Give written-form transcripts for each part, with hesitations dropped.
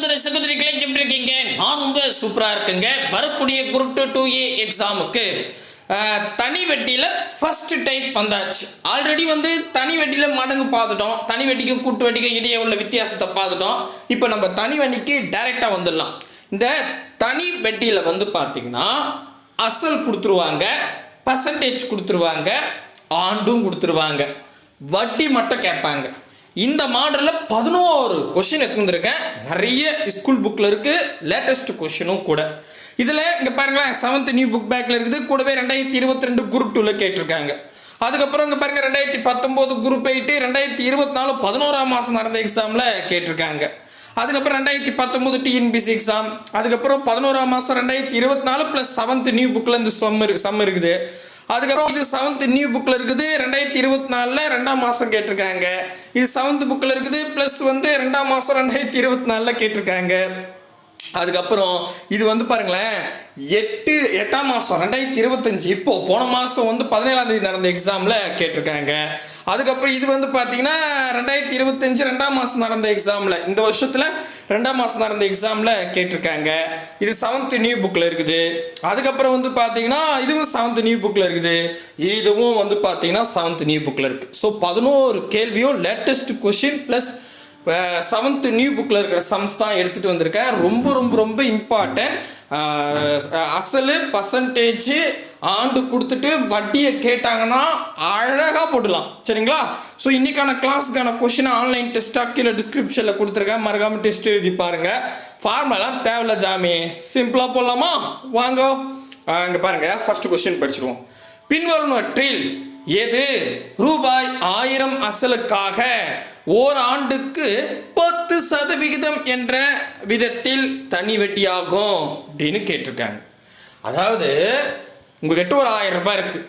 சகோதர சகோதரிகளை எப்படி இருக்கீங்க? நான் ரொம்ப சூப்பராக இருக்குங்க. வரக்கூடிய குரூப் 2A எக்ஸாமுக்கு தனி வெட்டியில் ஃபர்ஸ்ட் டைப் வந்தாச்சு. ஆல்ரெடி தனி வெட்டியில் மடங்கு பார்த்துட்டோம், தனி வெட்டிக்கும் கூட்டு வெட்டிக்கும் இடையே உள்ள வித்தியாசத்தை பார்த்துட்டோம். இப்போ நம்ம தனி வண்டிக்கு டைரெக்டாக வந்துடலாம். இந்த தனி வெட்டியில் பார்த்தீங்கன்னா அசல் கொடுத்துருவாங்க, பர்சன்டேஜ் கொடுத்துருவாங்க, ஆண்டும் கொடுத்துருவாங்க, வட்டி மட்டும் கேட்பாங்க. இந்த மாடலில் 11 கொஷின் எடுத்துருக்கேன். நிறைய ஸ்கூல் புக்கில் இருக்குது, லேட்டஸ்ட் கொஷினும் கூட. இதில் இங்கே பாருங்களேன், 7th நியூ புக் பேக்கில் இருக்குது. கூடவே 2022 குரூப் 2ல் கேட்டிருக்காங்க. அதுக்கப்புறம் இங்கே பாருங்கள், 2019 குரூப் 8, 2024 11ஆம் மாதம் நடந்த எக்ஸாமில் கேட்டிருக்காங்க. அதுக்கப்புறம் 2019 டிஎன்பிசி எக்ஸாம், அதுக்கப்புறம் 11ஆம் மாதம் 2024 ப்ளஸ் 7th நியூ புக்கில் இந்த சம் இருக்குது. அதுக்கப்புறம் இது 7th நியூ புக்கில் இருக்குது, 2024 2ஆம் மாதம் கேட்டிருக்காங்க. இது 7th புக்கில் இருக்குது ப்ளஸ் 2ஆம் மாதம் 2024 கேட்டிருக்காங்க. அதுக்கப்புறம் இது பாருங்களேன், 8ஆம் மாதம் 2025, இப்போ போன மாதம் 17ஆம் தேதி நடந்த எக்ஸாமில் கேட்டிருக்காங்க. அதுக்கப்புறம் இது பார்த்தீங்கன்னா 2025 2ஆம் மாதம் நடந்த எக்ஸாமில், இந்த வருஷத்தில் 2ஆம் மாதம் நடந்த எக்ஸாமில் கேட்டிருக்காங்க. இது 7th நியூ புக்கில் இருக்குது. அதுக்கப்புறம் பார்த்தீங்கன்னா இதுவும் 7th நியூ புக்கில் இருக்குது. இதுவும் பார்த்தீங்கன்னா 7th நியூ புக்கில் இருக்குது. ஸோ 11 கேள்வியும் latest question plus 7th new புக்கில் இருக்கிற சம்ஸ் தான் எடுத்துகிட்டு வந்திருக்கேன். ரொம்ப ரொம்ப ரொம்ப இம்பார்ட்டன்ட். அசல், பர்சன்டேஜ், ஆண்டு கொடுத்துட்டு வட்டியை கேட்டாங்கன்னா அழகாக போடலாம். சரிங்களா? ஸோ இன்றைக்கான கிளாஸுக்கான கொஷினை ஆன்லைன் டெஸ்ட்டாக கீழே டிஸ்கிரிப்ஷனில் கொடுத்துருக்கேன். மறக்காமல் டெஸ்ட் எழுதி பாருங்கள். ஃபார்மெல்லாம் தேவையில்ல ஜாமி, சிம்பிளாக போடலாமா? வாங்க இங்கே பாருங்கள், ஃபர்ஸ்ட் கொஷின் படிச்சுருவோம். பின்வருவனவற்றில் எது ரூபாய் 1000 அசலுக்காக ஓராண்டுக்கு 10% என்ற விதத்தில் தனி வெட்டியாகும் அப்படின்னு கேட்டிருக்காங்க. அதாவது உங்ககிட்ட ஒரு 1000 ரூபாய் இருக்கு,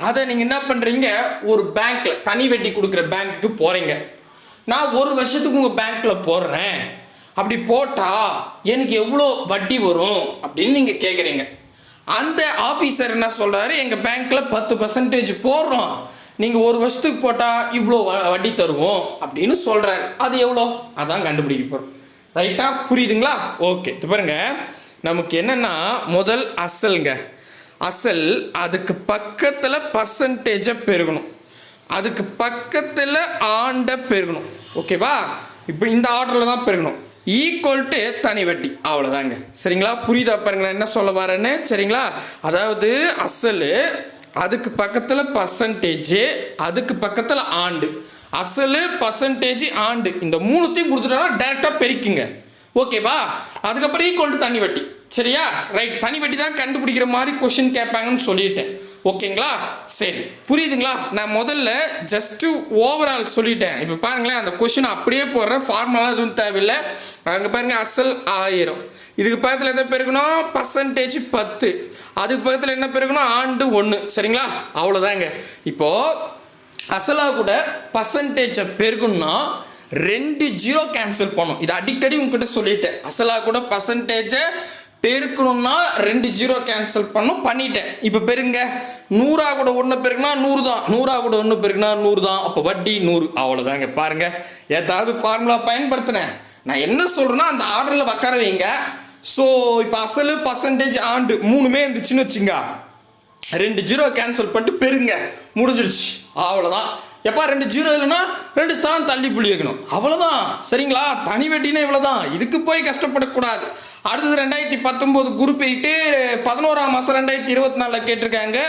அதை நீங்க என்ன பண்றீங்க, ஒரு பேங்க்ல தனி வெட்டி கொடுக்குற பேங்க்குக்கு போறீங்க. நான் ஒரு வருஷத்துக்கு உங்க பேங்க்ல போடுறேன், அப்படி போட்டா எனக்கு எவ்வளோ வட்டி வரும் அப்படின்னு நீங்க கேட்குறீங்க. அந்த ஆஃபீஸர் என்ன சொல்கிறாரு, எங்கள் பேங்க்கில் 10% போடுறோம், நீங்கள் ஒரு வருஷத்துக்கு போட்டால் இவ்வளோ வட்டி தருவோம் அப்படின்னு சொல்கிறாரு. அது எவ்வளோ, அதான் கண்டுபிடிக்க போகிறோம். ரைட்டா? புரியுதுங்களா? ஓகே. இது பாருங்க, நமக்கு என்னென்னா முதல் அசல்ங்க. அசல், அதுக்கு பக்கத்தில் பர்சன்டேஜை பெருகணும், அதுக்கு பக்கத்தில் ஆண்டை பெருகணும். ஓகேவா? இப்படி இந்த ஆர்டரில் தான் பெருகணும். ஈக்குவல் டு தனி வட்டி, அவ்வளோதாங்க. சரிங்களா? புரியுதா பாருங்களா என்ன சொல்ல வரேன்னு? சரிங்களா? அதாவது அசல், அதுக்கு பக்கத்தில் பர்சன்டேஜ், அதுக்கு பக்கத்தில் ஆண்டு. அசல், பர்சன்டேஜ், ஆண்டு, இந்த மூணுத்தையும் கொடுத்துட்டோம்னா டேரெக்டாக பெருக்குங்க. ஓகேவா? அதுக்கப்புறம் ஈக்குவல் டு தனி வட்டி. சரியா? ரைட். தனி வட்டி தான் கண்டுபிடிக்கிற மாதிரி கொஷின் கேட்பாங்கன்னு சொல்லிட்டேன். ஓகேங்களா? சரி, புரியுதுங்களா? நான் முதல்ல ஜஸ்ட்டு ஓவரால் சொல்லிட்டேன். இப்போ பாருங்களேன், அந்த கொஷின் அப்படியே போடுற, ஃபார்முலா எதுவும் தேவையில்லை. அங்கே பாருங்கள், அசல் 1000, இதுக்கு பக்கத்தில் எதை பெருக்கணும், பர்சன்டேஜ் 10, அதுக்கு பக்கத்தில் என்ன பெருக்கணும், ஆண்டு 1. சரிங்களா? அவ்வளோதாங்க. இப்போது அசலாக கூட பர்சன்டேஜை பெருக்கணும்னா 2 ஜீரோ கேன்சல் பண்ணணும். இது அடிக்கடி உங்ககிட்ட சொல்லிட்டேன். அசலாக கூட பர்சன்டேஜை பெருக்கணும்னா 2 ஜீரோ கேன்சல் பண்ணணும், பண்ணிட்டேன். இப்போ பெருங்க, 100 கூட 1 பெருக்குனா 100 தான், 100 கூட 1 பெருக்குனா 100 தான். அப்போ வட்டி 100. அவ்வளோதாங்க. பாருங்க, ஏதாவது ஃபார்முலா பயன்படுத்தினேன். நான் என்ன சொல்கிறேன்னா அந்த ஆர்டரில் உட்கார வைங்க. ஸோ இப்போ அசல், பர்சன்டேஜ், ஆண்டு மூணுமே இருந்துச்சுன்னு வச்சுங்க, 2 ஜீரோ கேன்சல் பண்ணிட்டு பெருங்க, முடிஞ்சிருச்சு. அவ்வளோதான். எப்பா 2 ஜீரோ இல்லைன்னா 2 ஸ்தானம் தள்ளி புள்ளி வைக்கணும், அவ்வளோதான். சரிங்களா? தனி வெட்டினா இவ்வளோதான், இதுக்கு போய் கஷ்டப்படக்கூடாது. அடுத்தது 2019 குரூப் 8 11ஆம் மாதம் 2024 கேட்டிருக்காங்க.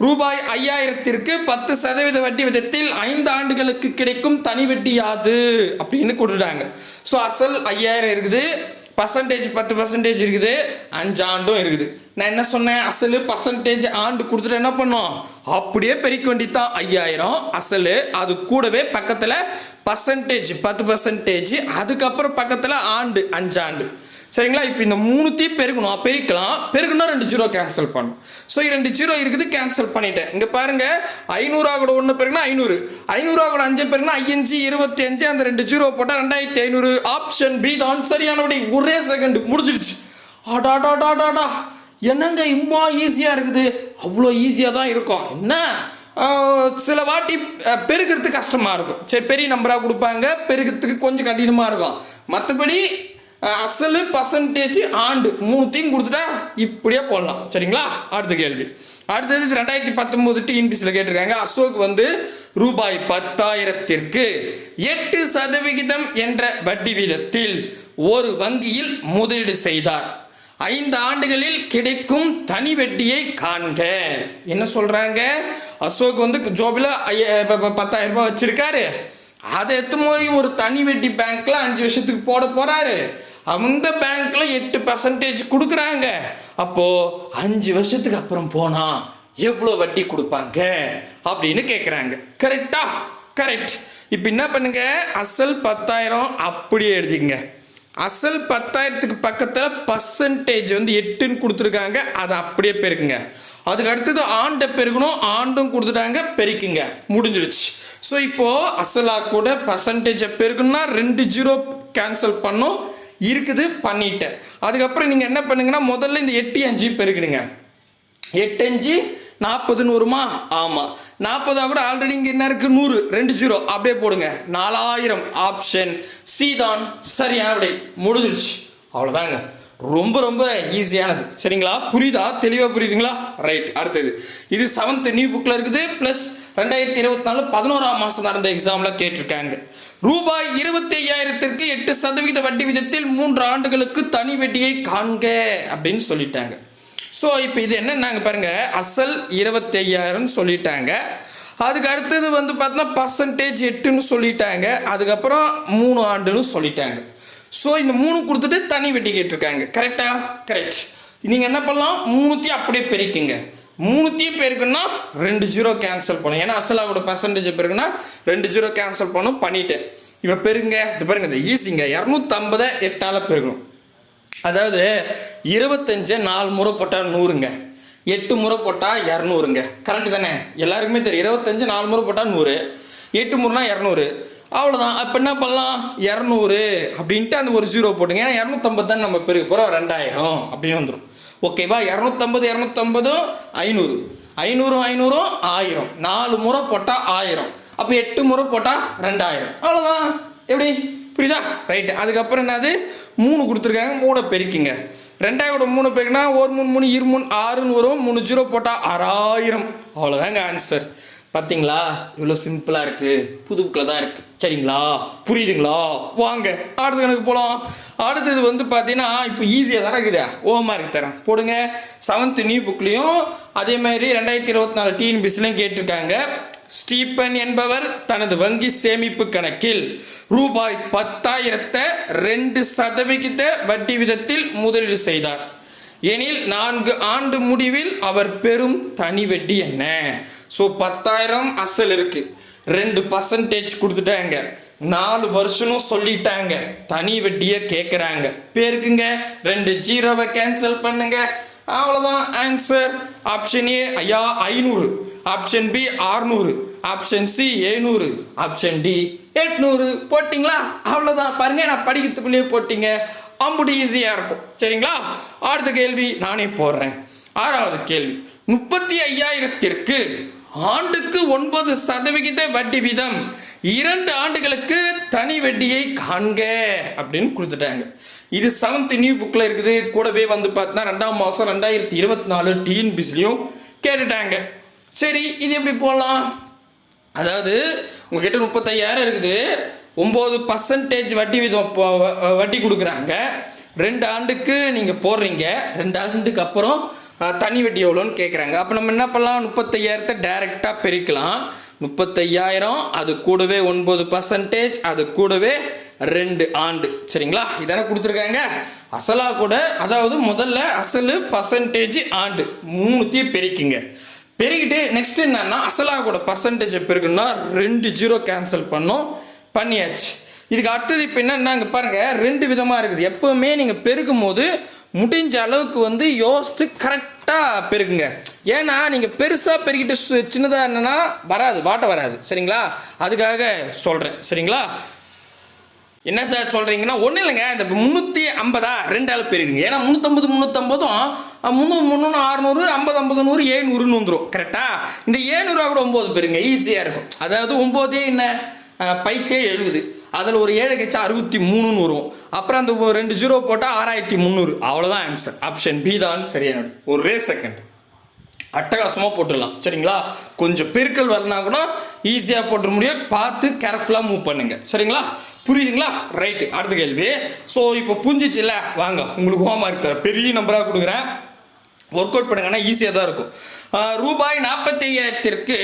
ரூபாய் 5000க்கு 10% வட்டி விதத்தில் 5 ஆண்டுகளுக்கு கிடைக்கும் தனி வெட்டி யாது அப்படின்னு கொடுத்துட்டாங்க. ஸோ அசல் 5000 இருக்குது, பர்சன்டேஜ் 10% இருக்குது, 5 ஆண்டும் இருக்குது. நான் என்ன சொன்னேன், அசல், பர்சன்டேஜ், ஆண்டு கொடுத்துட்டு என்ன பண்ணோம், அப்படியே பெருக்க வேண்டியதான். 5000 அசல், அது கூடவே பக்கத்தில் பர்சன்டேஜ் 10%, அதுக்கப்புறம் பக்கத்தில் ஆண்டு 5 ஆண்டு. சரிங்களா? இப்போ இந்த மூணுத்தையும் பெருக்கணும், பெருக்கலாம். பெருக்கணும் 2 ஜீரோ கேன்சல் பண்ணணும். ஸோ 2 ஜீரோ இருக்குது, கேன்சல் பண்ணிட்டேன். இங்கே பாருங்க, 500 கூட 1 பெருக்குனா 500, 500 கூட 5 பெருக்குனா 5 25, அந்த 2 ஜீரோ போட்டால் 2500. ஆப்ஷன் பி தான் சரியான விடை. ஒரே செகண்ட் முடிஞ்சிடுச்சு. ஆடாடாடாடாடா, என்னங்க இம்மா ஈஸியாக இருக்குது? அவ்வளோ ஈஸியாக தான் இருக்கும். என்ன சில வாட்டி பெருக்கிறதுக்கு கஷ்டமாக இருக்கும். சரி, பெரிய நம்பராக கொடுப்பாங்க, பெருக்கிறதுக்கு கொஞ்சம் கடினமாக இருக்கும். மற்றபடி அசல் பர்சன்டேஜ் ஆண்டு மூணுத்தையும் கொடுத்துட்டா இப்படியே போடலாம். சரிங்களா? அடுத்த கேள்வி. அடுத்தது 2019 டிஎன்பிசியில் கேட்டிருக்காங்க. அசோக் வந்து ரூபாய் 10,000க்கு 8% என்ற வட்டி வீதத்தில் ஒரு வங்கியில் முதலீடு செய்தார். 5 ஆண்டுகளில் கிடைக்கும் தனி வட்டியை காண்க. என்ன சொல்றாங்க? அசோக் வந்து ஜோபில் 10,000 ரூபாய் வச்சிருக்காரு. அதை எடுத்து போய் ஒரு தனி வட்டி பேங்க்ல 5 வருஷத்துக்கு போட போறாரு. அந்த பேங்க்ல 8% கொடுக்குறாங்க. அப்போ 5 வருஷத்துக்கு அப்புறம் போனா எவ்வளோ வட்டி கொடுப்பாங்க அப்படின்னு கேட்குறாங்க. கரெக்டா? கரெக்ட். இப்போ என்ன பண்ணுங்க, அசல் 10,000 அப்படியே எழுதிங்க. அசல் 10,000க்கு பக்கத்தில் பர்சன்டேஜ் வந்து 8ன்னு கொடுத்துருக்காங்க, அதை அப்படியே பெருக்குங்க. அதுக்கு அடுத்தது ஆண்டை பெருக்கணும், ஆண்டும் கொடுத்துட்டாங்க, பெருக்குங்க, முடிஞ்சிருச்சு. ஸோ இப்போது அசலாக கூட பர்சன்டேஜை பெருக்கணும்னா 2 ஜீரோ கேன்சல் பண்ணோம், இருக்குது, பண்ணிட்டேன். அதுக்கப்புறம் நீங்கள் என்ன பண்ணுங்கன்னா முதல்ல இந்த 8 5 பெருக்கணுங்க. 8 5 40 வருமா? ஆமாம். 40 கூட ஆல்ரெடி இங்கே என்ன இருக்குது? 100, 2 ஜீரோ அப்படியே போடுங்க. 4000. ஆப்ஷன் சி தான் சரியான விடை. முடிஞ்சிருச்சு. அவ்வளோதாங்க. ரொம்ப ரொம்ப ஈஸியானது. சரிங்களா? புரியுதா? தெளிவாக புரியுதுங்களா? ரைட். அடுத்தது இது 7th நியூ புக்கில் இருக்குது. ப்ளஸ் 2024 11ஆம் மாதம் நடந்த எக்ஸாமில் கேட்டிருக்காங்க. ரூபாய் 25,000க்கு 8% வட்டி விதத்தில் 3 ஆண்டுகளுக்கு தனி வட்டியை காண்க அப்படின்னு சொல்லிட்டாங்க. ஸோ இப்போ இது என்னன்னாங்க பாருங்க, அசல் 25,000 சொல்லிட்டாங்க. அதுக்கு அடுத்தது வந்து பார்த்தீங்கன்னா பர்சன்டேஜ் 8ன்னு சொல்லிட்டாங்க. அதுக்கப்புறம் 3 ஆண்டுன்னு சொல்லிட்டாங்க. ஸோ இந்த 3 கொடுத்துட்டு தனி வட்டி கேட்டிருக்காங்க. கரெக்டா? கரெக்ட். நீங்கள் என்ன பண்ணலாம், 3த்தையும் அப்படியே பெருக்குங்க. 3த்தையும் பெருக்குன்னா 2 ஜீரோ கேன்சல் பண்ணும். ஏன்னா அசலாவோட பர்சன்டேஜ் பெருக்குன்னா 2 ஜீரோ கேன்சல் பண்ணும், பண்ணிட்டேன். இப்போ பெருங்க, இது பாருங்க, இந்த ஈஸிங்க. 250 8ஆல் பெருக்கணும். அதாவது 25 4 முறை போட்டால் 100ங்க, 8 முறை போட்டால் 200ங்க. கரெக்டு தானே? எல்லாருக்குமே தெரியும். 25 4 முறை போட்டால் 100, 8 முறைனா 200. அவ்வளோதான். அப்போ என்ன பண்ணலாம், 200 அப்படின்ட்டு அந்த ஒரு ஜீரோ போட்டுங்க. ஏன்னா 250 தான் நம்ம பெருக்க போகிறோம், 2000 அப்படின்னு வந்துடும். ஓகேவா? 250 250 500, 500 500 1000, 4 முறை போட்டால் 1000. அப்போ 8 முறை போட்டால் 2000. அவ்வளோதான். எப்படி? புரியுதா? ரைட்டு. அதுக்கப்புறம் என்னது, 3 கொடுத்துருக்காங்க, 3 பெருக்கிங்க. 2000 3 பெருக்குனா 1 3 3 2 3 6ன்னு வரும். 3 ஜீரோ போட்டால் 6000. அவ்வளோதாங்க ஆன்சர். பார்த்தீங்களா? இவ்வளோ சிம்பிளாக இருக்குது. புது புக்கில் தான் இருக்குது. சரிங்களா? புரியுதுங்களா? வாங்க அடுத்த கணக்கு போகலாம். அடுத்தது வந்து பார்த்தீங்கன்னா இப்போ ஈஸியாக தானே இருக்குது. மார்க் தரேன், போடுங்க. 7th நியூ புக்லேயும் அதேமாதிரி 2024 டிஎன்பிசிலையும் கேட்டிருக்காங்க. ஸ்டீபன் என்பவர் தனது வங்கி சேமிப்பு கணக்கில் ரூபாய் 10,000 2% வட்டி விதத்தில் முதலீடு செய்தார் எனில் 4 ஆண்டு முடிவில் அவர் பெறும் தனி வட்டி என்ன? ஸோ 10,000 அசல் இருக்கு, 2% கொடுத்துட்டாங்க, 4 வருஷமும் சொல்லிட்டாங்க, தனி வட்டியை கேட்குறாங்க. பேருக்குங்க 2 ஜீரோவை கேன்சல் பண்ணுங்க. அவ்வளோதான் ஆன்சர். ஆப்ஷன் ஏ ஐயா 500, option B 600, option C 700, option D 800. போட்டிங்களா? அவ்வளோதான். பாருங்க, நான் படிக்கிறதுக்குள்ளேயே போட்டிங்க. அம்புடி ஈஸியாக இருக்கும். சரிங்களா? அடுத்த கேள்வி நானே போடுறேன். 6வது கேள்வி. 35,000க்கு ஆண்டுக்கு 9% வட்டி வீதம் 2 ஆண்டுகளுக்கு தனி வட்டியை காண்க அப்படின்னு கொடுத்துட்டாங்க. இது 7th நியூ புக்கில் இருக்குது. கூடவே வந்து பார்த்தீங்கன்னா 2ஆம் மாதம் 2024 டிஎன்பிசிலையும் கேட்டுட்டாங்க. சரி, இது எப்படி போடலாம்? அதாவது உங்ககிட்ட 35,000 இருக்குது, 9% வட்டி வீதம் வட்டி கொடுக்குறாங்க. 2 ஆண்டுக்கு நீங்கள் போடுறீங்க, 2 ஆண்டுக்கு அப்புறம் தனி வட்டி எவ்வளோன்னு கேட்குறாங்க. அப்போ நம்ம என்ன பண்ணலாம், 35,000 டைரெக்டாக பெருக்கலாம். 35,000 அது கூடவே 9%, அது கூடவே 2 ஆண்டு. சரிங்களா? இதானே கொடுத்துருக்காங்க. அசலாக கூட, அதாவது முதல்ல அசல் பர்சன்டேஜ் ஆண்டு 3த்தையும் பெருக்கிங்க. பெருக்கிட்டு நெக்ஸ்ட் என்னன்னா அசலாக கூட பர்சன்டேஜை பெருக்கணும்னா 2 ஜீரோ கேன்சல் பண்ணோம், பண்ணியாச்சு. இதுக்கு அடுத்தது இப்போ என்னன்னாங்க பாருங்க, 2 விதமாக இருக்குது. எப்போவுமே நீங்கள் பெருக்கும் போது முடிஞ்ச அளவுக்கு வந்து யோசித்து கரெக்டாக பெருக்குங்க. ஏன்னா நீங்கள் பெருசாக பெருக்கிட்டு சின்னதாக என்னன்னா வராது, வாட்ட வராது. சரிங்களா? அதுக்காக சொல்கிறேன். சரிங்களா? என்ன சார் சொல்கிறீங்கன்னா, ஒன்றும் இல்லைங்க, இந்த 350 2ஆல் பெருக்குங்க. ஏன்னா 350 350 300 300 600 50 50 100 700ன்னு வந்துடும். கரெக்டாக? இந்த 700 கூட 9 பெருங்க, ஈஸியாக இருக்கும். அதாவது 9 என்ன 5 70, அதில் ஒரு 7 கழிச்சா 63ன்னு வரும். அப்புறம் அந்த 2 ஜீரோ போட்டால் 6300. அவ்வளோதான் ஆன்சர். ஆப்ஷன் பி தான் சரியான. ஒரே செகண்ட் அட்டகாசமாக போட்டுடலாம். சரிங்களா? கொஞ்சம் பெருக்கல் வரனா கூட ஈஸியாக போட்டுற முடியும். பார்த்து கேர்ஃபுல்லாக மூவ் பண்ணுங்க. சரிங்களா? புரியுதுங்களா? ரைட்டு. அடுத்த கேள்வி. ஸோ இப்போ புரிஞ்சிச்சுல்ல, வாங்க உங்களுக்கு ஹோம்ஒர்க் தரேன். பெரிய நம்பராக கொடுக்குறேன், ஒர்க் அவுட் பண்ணுங்கன்னா ஈஸியாக தான் இருக்கும். ரூபாய் 45,000க்கு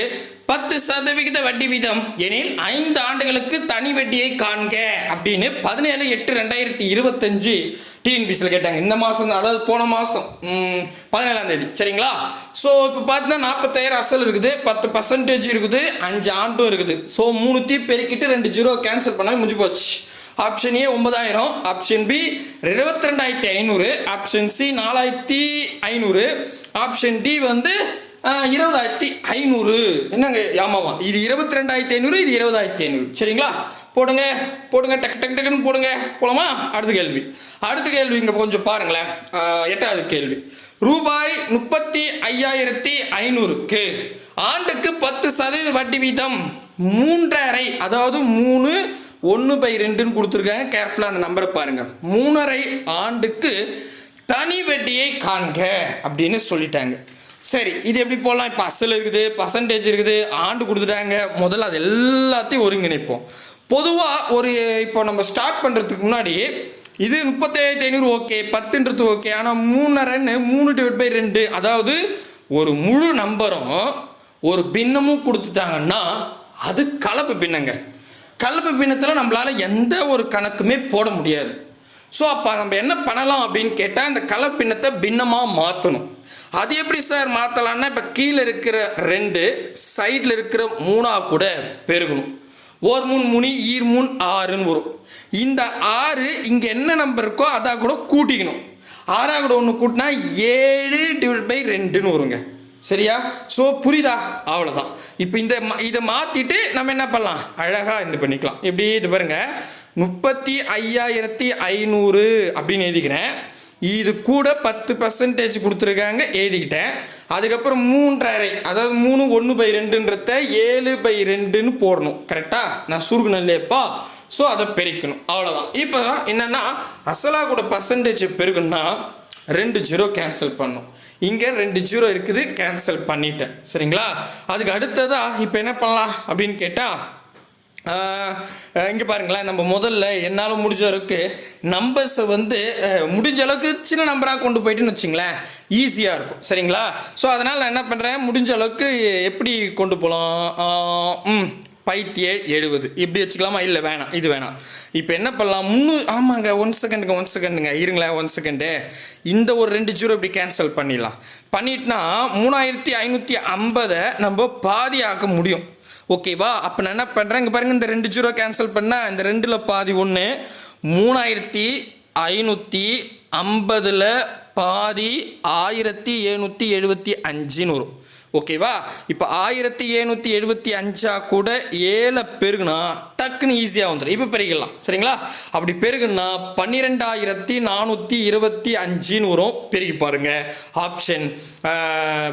10% வட்டி வீதம் எனில் 5 ஆண்டுகளுக்கு தனி வட்டியை காண்க அப்படின்னு 17/8/2025 டிஎன்பிசியில் கேட்டாங்க. இந்த மாதம், அதாவது போன மாதம் 17ஆம் தேதி. சரிங்களா? ஸோ இப்போ பார்த்தீங்கன்னா 45,000 அசல் இருக்குது, 10% இருக்குது, 5 ஆண்டும் இருக்குது. ஸோ 3 பெருக்கிட்டு 2 ஜீரோ கேன்சல் பண்ணால் முடிஞ்சு போச்சு. Option A 9,000, option B 22,500, option C 4,500, option D வந்து 20,500. என்னங்க? ஆமாமா, இது 22,500, இது 20,500. சரிங்களா? போடுங்க போடுங்க, டக்கு டக்கு டக்குன்னு போடுங்க. போலாமா? அடுத்த கேள்வி இங்கே கொஞ்சம் பாருங்களேன். 8வது கேள்வி. ரூபாய் 35,500க்கு ஆண்டுக்கு 10% வட்டி வீதம் 3.5, அதாவது 3 1/2ன்னு கொடுத்துருக்காங்க. கேர்ஃபுல்லாக அந்த நம்பரை பாருங்க. 3.5 ஆண்டுக்கு தனி வட்டியை காண்க அப்படின்னு சொல்லிட்டாங்க. சரி, இது எப்படி போடலாம்? இப்போ அசல் இருக்குது, பர்சன்டேஜ் இருக்குது, ஆண்டு கொடுத்துட்டாங்க. முதல்ல அது எல்லாத்தையும் ஒருங்கிணைப்போம். பொதுவாக இப்போ நம்ம ஸ்டார்ட் பண்ணுறதுக்கு முன்னாடி இது 35,500 ஓகே, 10ன்றது ஓகே. ஆனால் 3.5 3/2, அதாவது ஒரு முழு நம்பரும் ஒரு பின்னமும் கொடுத்துட்டாங்கன்னா அது கலப்பு பின்னங்க. கலப்பு பின்னத்தில் நம்மளால் எந்த ஒரு கணக்குமே போட முடியாது. ஸோ அப்போ நம்ம என்ன பண்ணலாம் அப்படின்னு கேட்டால், இந்த கலப்பு பின்னத்தை பின்னமாக மாற்றணும். அது எப்படி சார் மாற்றலான்னா, இப்போ கீழே இருக்கிற 2 சைடில் இருக்கிற 3 கூட பெருகணும். 1 3 3 ஈர் 3 6ன்னு வரும். இந்த 6 இங்கே என்ன நம்பர் இருக்கோ அதை கூட கூட்டிக்கணும். 6 கூட 1 கூட்டினா 7/2ன்னு வருங்க. சரியா? ஸோ புரியுதா? அவ்வளோதான். இப்போ இதை மாற்றிட்டு நம்ம என்ன பண்ணலாம், அழகாக இது பண்ணிக்கலாம். எப்படி? இது பாருங்க, 35,500 அப்படின்னு எழுதிக்கிறேன். இது கூட 10% கொடுத்துருக்காங்க, எழுதிக்கிட்டேன். அதுக்கப்புறம் 3.5, அதாவது 3 1/2ன்றத 7/2ன்னு போடணும். கரெக்டாக நான் சுருக்கணும் இல்லையப்பா? ஸோ அதை பெருக்கணும். அவ்வளோதான். இப்போ என்னென்னா, அசலாக கூட பர்சன்டேஜ் பெருக்கணும்னா 2 ஜீரோ கேன்சல் பண்ணும். இங்கே 2 ஜீரோ இருக்குது, கேன்சல் பண்ணிட்டேன். சரிங்களா? அதுக்கு அடுத்ததாக இப்போ என்ன பண்ணலாம் அப்படின்னு கேட்டால், இங்கே பாருங்களேன், நம்ம முதல்ல என்னால் முடிஞ்ச அளவுக்கு நம்பர்ஸை முடிஞ்ச அளவுக்கு சின்ன நம்பராக கொண்டு போயிட்டுன்னு வச்சிங்களேன், ஈஸியாக இருக்கும். சரிங்களா? ஸோ அதனால் நான் என்ன பண்ணுறேன், முடிஞ்ச அளவுக்கு எப்படி கொண்டு போகலாம், 5/70 இப்படி வச்சுக்கலாமா? இல்லை வேணாம், இது வேணாம். இப்போ என்ன பண்ணலாம், ஆமாங்க, 1 செகண்டுங்க இருங்களேன், 1 செகண்டு. இந்த ஒரு 2 ஜீரோ இப்படி கேன்சல் பண்ணிடலாம். பண்ணிட்டுனா 3,550 நம்ம பாதி ஆக்க முடியும். ஓகேவா? அப்போ நான் என்ன பண்ணுறேன், இங்கே பாருங்கள், இந்த 2 ஜீரோ கேன்சல் பண்ணால் இந்த 2ல் பாதி 1, 3,550ல் பாதி 1,775ன்னு வரும். ஓகேவா? இப்போ 1,775 கூட 7 பெருகுனா டக்குன்னு ஈஸியாக வந்துடும். இப்போ பெருகிடலாம். சரிங்களா? அப்படி பெருகுன்னா 12,425ன்னு வரும். பெருகி பாருங்க. ஆப்ஷன்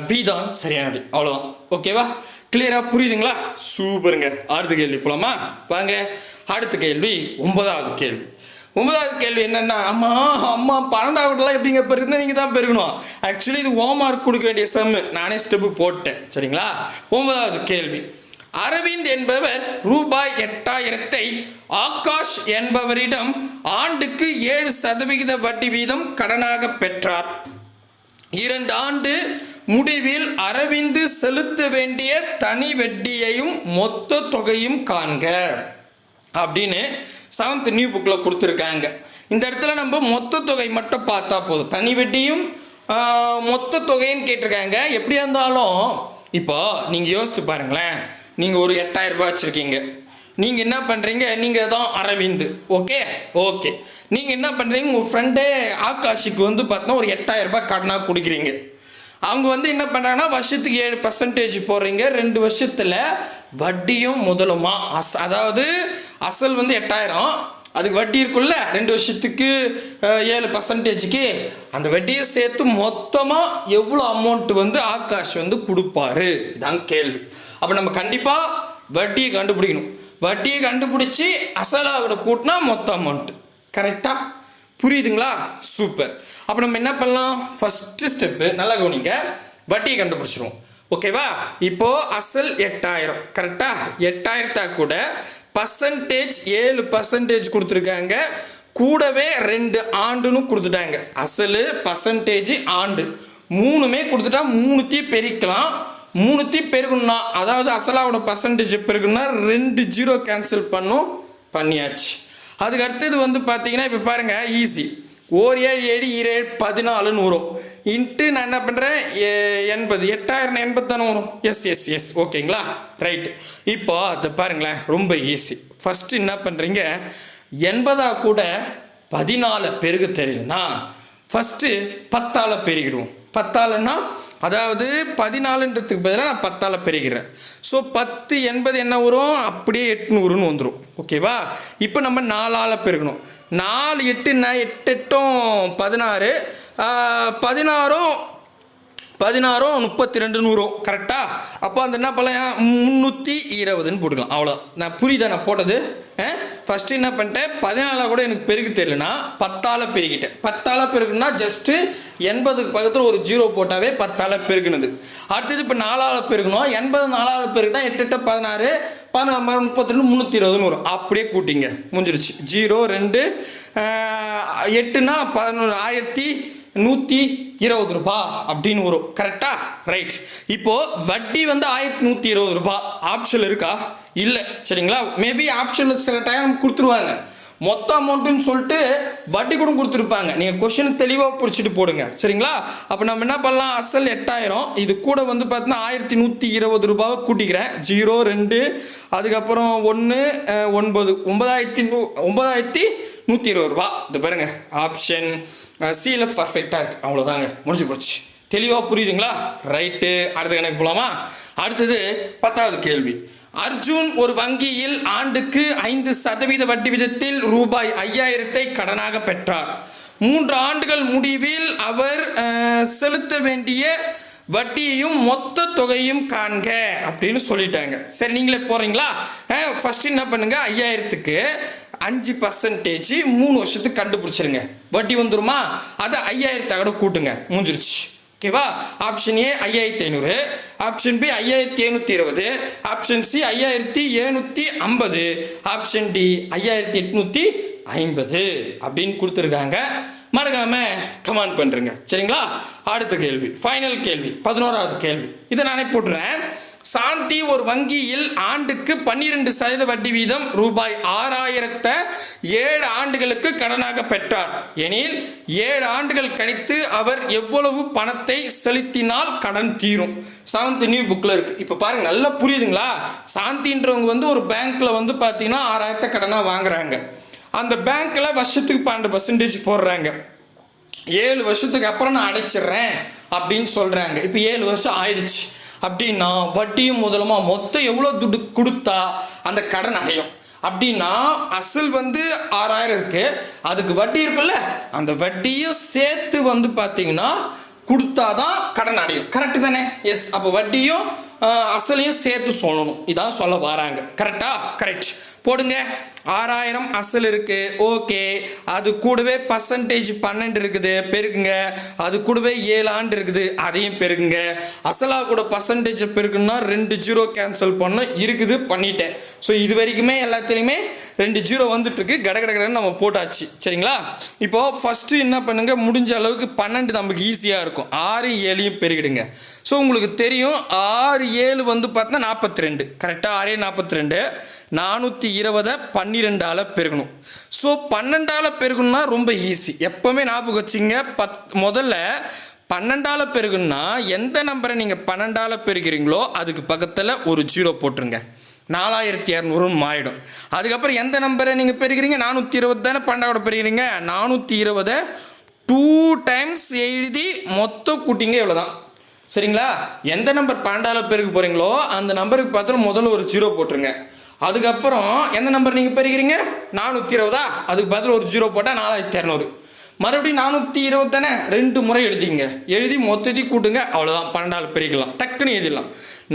பி தான் சரியானது. அவ்வளோதான். ஓகேவா? கிளியராக புரியுதுங்களா? சூப்பருங்க. அடுத்த கேள்வி போலாமா? வாங்க. அடுத்த கேள்வி 9வது கேள்வி. 9வது கேள்வி என்னென்னா, அம்மா 12வதுலாம் எப்படிங்க பெருகுதுன்னா நீங்கள் தான் பெருகணும். ஆக்சுவலி இது ஹோம்ஒர்க் கொடுக்க வேண்டிய சம்மு, நானே ஸ்டெப்பு போட்டேன். சரிங்களா? 9வது கேள்வி. அரவிந்த் என்பவர் ரூபாய் 8,000 ஆகாஷ் என்பவரிடம் ஆண்டுக்கு 7% வட்டி வீதம் கடனாக பெற்றார். 2 ஆண்டு முடிவில் அரவிந்த் செலுத்த வேண்டிய தனி வட்டியையும் மொத்த தொகையும் காண்க அப்படின்னு 7th நியூ புக்கில் கொடுத்துருக்காங்க. இந்த இடத்துல நம்ம மொத்த தொகை மட்டும் பார்த்தா போதும். தனி வட்டியும் மொத்த தொகைன்னு கேட்டிருக்காங்க. எப்படியா இருந்தாலும் இப்போ நீங்கள் யோசித்து பாருங்களேன், நீங்கள் ஒரு 8,000 ரூபாய் வச்சுருக்கீங்க. நீங்கள் என்ன பண்ணுறீங்க, நீங்கள் தான் அரவிந்த். ஓகே. நீங்கள் என்ன பண்ணுறீங்க, உங்கள் ஃப்ரெண்டே ஆகாஷுக்கு பார்த்தோன்னா ஒரு 8,000 ரூபாய் கடனாக கொடுக்குறீங்க. அவங்க என்ன பண்ணுறாங்கன்னா, வருஷத்துக்கு 7% போடுறீங்க. 2 வருஷத்தில் வட்டியும் முதலுமா, அதாவது அசல் 8,000, அதுக்கு வட்டி இருக்குல்ல, 2 வருஷத்துக்கு 7%க்கு அந்த வட்டியை சேர்த்து மொத்தமாக எவ்வளோ அமௌண்ட் ஆகாஷ் கொடுப்பாரு தான் கேள்வி. அப்போ நம்ம கண்டிப்பாக வட்டியை கண்டுபிடிக்கணும். வட்டியை கண்டுபிடிச்சி அசலாவோட கூட்டினா மொத்த அமௌண்ட். கரெக்டா? புரியுதுங்களா? சூப்பர். அப்போ நம்ம என்ன பண்ணலாம்? ஃபஸ்ட்டு ஸ்டெப்பு நல்லா கவனிங்க, வட்டியை கண்டுபிடிச்சிருவோம். ஓகேவா? இப்போ அசல் 8000. கரெக்டா? 8000 கூட பர்சன்டேஜ் 7% கொடுத்துருக்காங்க, கூடவே 2 ஆண்டுன்னு கொடுத்துட்டாங்க. அசல் பர்சன்டேஜ் ஆண்டு மூணுமே கொடுத்துட்டா 3 பெருக்கலாம். 3 பெருக்கணும்னா, அதாவது அசலாவோட பர்சன்டேஜ் பெருக்கணும்னா 2 0 கேன்சல் பண்ணியாச்சு. அதுக்கு அடுத்தது வந்து பார்த்தீங்கன்னா இப்போ பாருங்க, ஈஸி. 1 7 7 7 14ன்னு வரும். இன்ட்டு நான் என்ன பண்ணுறேன், 80. 8080 தானே வரும். எஸ் ஓகேங்களா? ரைட்டு. இப்போ அதை பாருங்களேன், ரொம்ப ஈஸி. ஃபஸ்ட்டு என்ன பண்ணுறீங்க, 80 கூட 14 பெருக தெரியலனா ஃபஸ்ட்டு 10ஆல் பெருகிடுவோம். 10ஆல்னா அதாவது 14ன்றதுக்கு பதிலாக நான் 10ஆல் பெருகிறேன். ஸோ 10 80 என்ன வரும், அப்படியே 800ன்னு வந்துடும். ஓகேவா? இப்போ நம்ம 4ஆல் பெருகணும். 4 8 8 8 16 16 32ன்னு வரும். கரெக்டா? அப்போ அந்த என்ன பண்ணலாம், 320ன்னு போட்டுக்கலாம். அவ்வளோ. நான் புரியுதா நான் போட்டது? ஃபஸ்ட்டு என்ன பண்ணிட்டேன், 14 கூட எனக்கு பெருகு தெரியலனா 10ஆல் பெருகிட்டேன். 10ஆல் பெருகுனா ஜஸ்ட்டு 80க்கு பக்கத்தில் ஒரு 0 போட்டாவே 10ஆல் பெருகுனது. அடுத்தது இப்போ 4ஆல் பெருகணும். 80 4ஆல் பெருகுனா 8 8 16 16 32 320ன்னு வரும். அப்படியே கூட்டிங்க, முடிஞ்சிருச்சு. 0 2 8னா 11 1120 ரூபா அப்படின்னு வரும். கரெக்டா? ரைட். இப்போ வட்டி வந்து 1120 ரூபா. ஆப்ஷன் இருக்கா? இல்லை. சரிங்களா? மேபி ஆப்ஷனில் சில டைம் கொடுத்துருவாங்க, மொத்த அமௌண்ட்டுன்னு சொல்லிட்டு வட்டி கூட கொடுத்துருப்பாங்க. நீங்கள் கொஷின் தெளிவாக பிடிச்சிட்டு போடுங்க. சரிங்களா? அப்போ நம்ம என்ன பண்ணலாம், அசல் 8000, இது கூட வந்து பார்த்தீங்கன்னா 1120 ரூபாவை கூட்டிக்கிறேன். 0 2 அதுக்கப்புறம் 1 9 9120 ரூபா. இது பாருங்க, ஆப்ஷன் சியில் பர்ஃபெக்டாக இருக்குது. அவ்வளோதாங்க, முடிஞ்சு போச்சு. தெளிவாக புரியுதுங்களா? ரைட்டு. அடுத்த கணக்கு போகலாமா? அடுத்தது 10வது கேள்வி. அர்ஜுன் ஒரு வங்கியில் ஆண்டுக்கு 5% வட்டி விதத்தில் ரூபாய் 5000 கடனாக பெற்றார். 3 ஆண்டுகள் முடிவில் அவர் செலுத்த வேண்டிய வட்டியையும் மொத்த தொகையும் காண்க அப்படின்னு சொல்லிட்டாங்க. சரி, நீங்களே போறீங்களா? ஃபர்ஸ்ட் என்ன பண்ணுங்க, 5000க்கு 5% 3 வருஷத்துக்கு கண்டுபிடிச்சிருங்க. வட்டி வந்துருமா? அதை 5000 கூட கூட்டுங்க, முடிஞ்சிருச்சு. ஓகேவா? Option A 5500, option B 5720, option C 5750, option D 5850 அப்படின்னு கொடுத்துருக்காங்க. மறக்காம கமெண்ட் பண்ணுறேங்க. சரிங்களா? அடுத்த கேள்வி, ஃபைனல் கேள்வி, 11வது கேள்வி. இதை நானே போட்டுறேன். சாந்தி ஒரு வங்கியில் ஆண்டுக்கு 12% வட்டி வீதம் ரூபாய் 6000 7 ஆண்டுகளுக்கு கடனாக பெற்றார் எனில் 7 ஆண்டுகள் கழித்து அவர் எவ்வளவு பணத்தை செலுத்தினால் கடன் தீரும்? செவன்த் நியூ புக்கில் இருக்கு. இப்போ பாருங்க, நல்லா புரியுதுங்களா? சாந்தின்றவங்க வந்து ஒரு பேங்க்ல வந்து பார்த்தீங்கன்னா 6000 கடனாக வாங்குறாங்க. அந்த பேங்க்ல வருஷத்துக்கு 12% போடுறாங்க. 7 வருஷத்துக்கு அப்புறம் நான் அடைச்சிடுறேன் அப்படின்னு சொல்றாங்க. இப்போ 7 வருஷம் ஆயிடுச்சு அப்படின்னா வட்டியும் முதலுமா மொத்தம் எவ்வளோ துட்டு கொடுத்தா அந்த கடன் அடையும் அப்படின்னா, அசல் வந்து 6000 இருக்கு, அதுக்கு வட்டி இருக்குல்ல, அந்த வட்டியும் சேர்த்து வந்து பார்த்தீங்கன்னா கொடுத்தாதான் கடன் அடையும். கரெக்டு தானே? எஸ். அப்போ வட்டியும் அசலையும் சேர்த்து சொல்லணும், இதான் சொல்ல வராங்க. கரெக்டா? கரெக்ட். போடுங்க. 6000 அசல் இருக்கு, ஓகே. அது கூடவே பர்சன்டேஜ் 12 இருக்குது, பெருக்குங்க. அது கூடவே 7 ஆண்டு இருக்குது, அதையும் பெருக்குங்க. அசலா கூட பர்சன்டேஜ் பெருக்குன்னா 2 0 கேன்சல் பண்ண இருக்குது, பண்ணிட்டேன். ஸோ இது வரைக்குமே எல்லாத்துலேயுமே 2 0 வந்துட்டு இருக்கு. கடகடன்னு நம்ம போட்டாச்சு. சரிங்களா? இப்போ ஃபர்ஸ்ட் என்ன பண்ணுங்க, முடிஞ்ச அளவுக்கு 12 நமக்கு ஈஸியாக இருக்கும். 6 7 பெருகிடுங்க. ஸோ உங்களுக்கு தெரியும் 6 7 வந்து பார்த்தீங்கன்னா 42. கரெக்டாக? 6 42, 420 12ஆல் பெருகணும். ஸோ 12ஆல் பெருகணும்னா ரொம்ப ஈஸி. எப்போவுமே ஞாபகம் வச்சுங்க, முதல்ல 12ஆல் பெருகணும்னா எந்த நம்பரை நீங்கள் 12ஆல் பெருகிறீங்களோ அதுக்கு பக்கத்தில் ஒரு 0 போட்டுருங்க. 4200 மாறிடும். அதுக்கப்புறம் எந்த நம்பரை நீங்கள் பெருகிறீங்க, 420 தானே 12ஓட பெருகிறீங்க, 420 2 டைம்ஸ் எழுதி மொத்தம் கூட்டிங்க, இவ்வளோதான். சரிங்களா? எந்த நம்பர் 12ஆல் பெருக போகிறீங்களோ அந்த நம்பருக்கு பார்த்தாலும் முதல்ல ஒரு 0 போட்டுருங்க. அதுக்கப்புறம் எந்த நம்பர் நீங்கள் பெருகிறீங்க, 420, அதுக்கு பதில் ஒரு 0 போட்டால் 4200. மறுபடியும் 420 தானே, 2 முறை எழுதிங்க. எழுதி மொத்தத்தையும் கூட்டுங்க, அவ்வளோதான். 12ஆல் பெருக்கலாம், டக்குன்னு எழுதிடலாம்.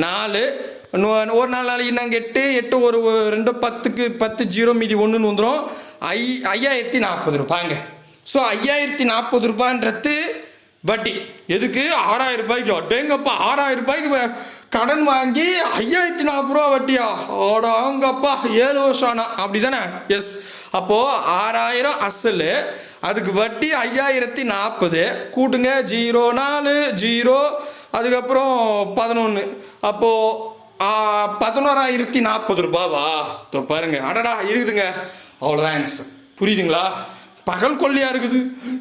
4 ஒரு நாளைக்கு நாங்கள் 8 ஒரு 2 10க்கு 10 0 மீதி 1ன்னு வந்துடும். 5040 ரூபாய்ங்க. ஸோ 5040 ரூபான்றது வட்டி. எதுக்கு? 6000 ரூபாய்க்கு. அடேங்கப்பா, 6000 ரூபாய்க்கு கடன் வாங்கி 5040 ரூபா வட்டியா? அடங்கப்பா, 7 வருஷம் ஆனா அப்படி தானே? எஸ். அப்போது 6000 அசல், அதுக்கு வட்டி 5040, கூட்டுங்க 0 4 0, அதுக்கப்புறம் 11, அப்போது 11040 ரூபாவா? இப்போ பாருங்க, அடடா இருக்குதுங்க. அவ்வளோதான் ஆன்சர். புரியுதுங்களா? பகல் கொள்ளையாக இருக்குது.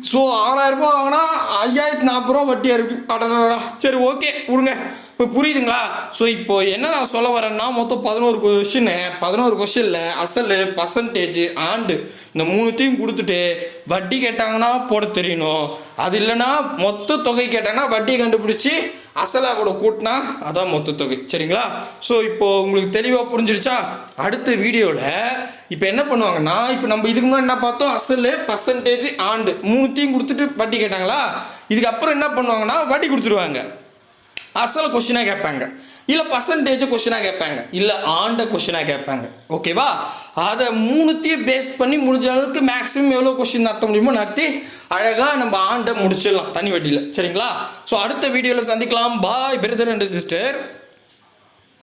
ஸோ 6000 ரூபா வாங்கினா 5040 ரூபா வட்டியாக இருக்குது. அடடா, சரி ஓகே விடுங்க. இப்போ புரியுதுங்களா? ஸோ இப்போ என்ன நான் சொல்ல வரேன்னா, மொத்தம் 11 கொஷின். 11 கொஷினில் அசல், பர்சன்டேஜ், ஆண்டு இந்த 3த்தையும் கொடுத்துட்டு வட்டி கேட்டாங்கன்னா போட தெரியணும். அது இல்லைன்னா மொத்த தொகை கேட்டாங்கன்னா வட்டியை கண்டுபிடிச்சி அசலாக கூட கூட்டினா அதான் மொத்த தொகை. சரிங்களா? ஸோ இப்போது உங்களுக்கு தெளிவாக புரிஞ்சிருச்சா? அடுத்த வீடியோவில் இப்போ என்ன பண்ணுவாங்கன்னா, இப்போ நம்ம இதுக்கு முன்னாடி என்ன பார்த்தோம்? அசல், பர்சன்டேஜ், ஆண்டு 3த்தையும் கொடுத்துட்டு வட்டி கேட்டாங்களா? இதுக்கப்புறம் என்ன பண்ணுவாங்கன்னா வட்டி கொடுத்துருவாங்க. அசல் கொஷினாக கேட்பாங்க, இல்லை பர்சன்டேஜ் கொஷினாக கேட்பாங்க, இல்லை ஆண்ட கொஷினாக கேட்பாங்க. ஓகேவா? அதை 3த்தையும் பேஸ் பண்ணி முடிஞ்ச அளவுக்கு மேக்ஸிமம் எவ்வளோ கொஷின் நடத்த முடியுமோ நடத்தி அழகாக நம்ம ஆண்டை முடிச்சிடலாம் தனி வட்டியில். சரிங்களா? ஸோ அடுத்த வீடியோவில் சந்திக்கலாம். பாய் பிரதர் அண்ட் சிஸ்டர்.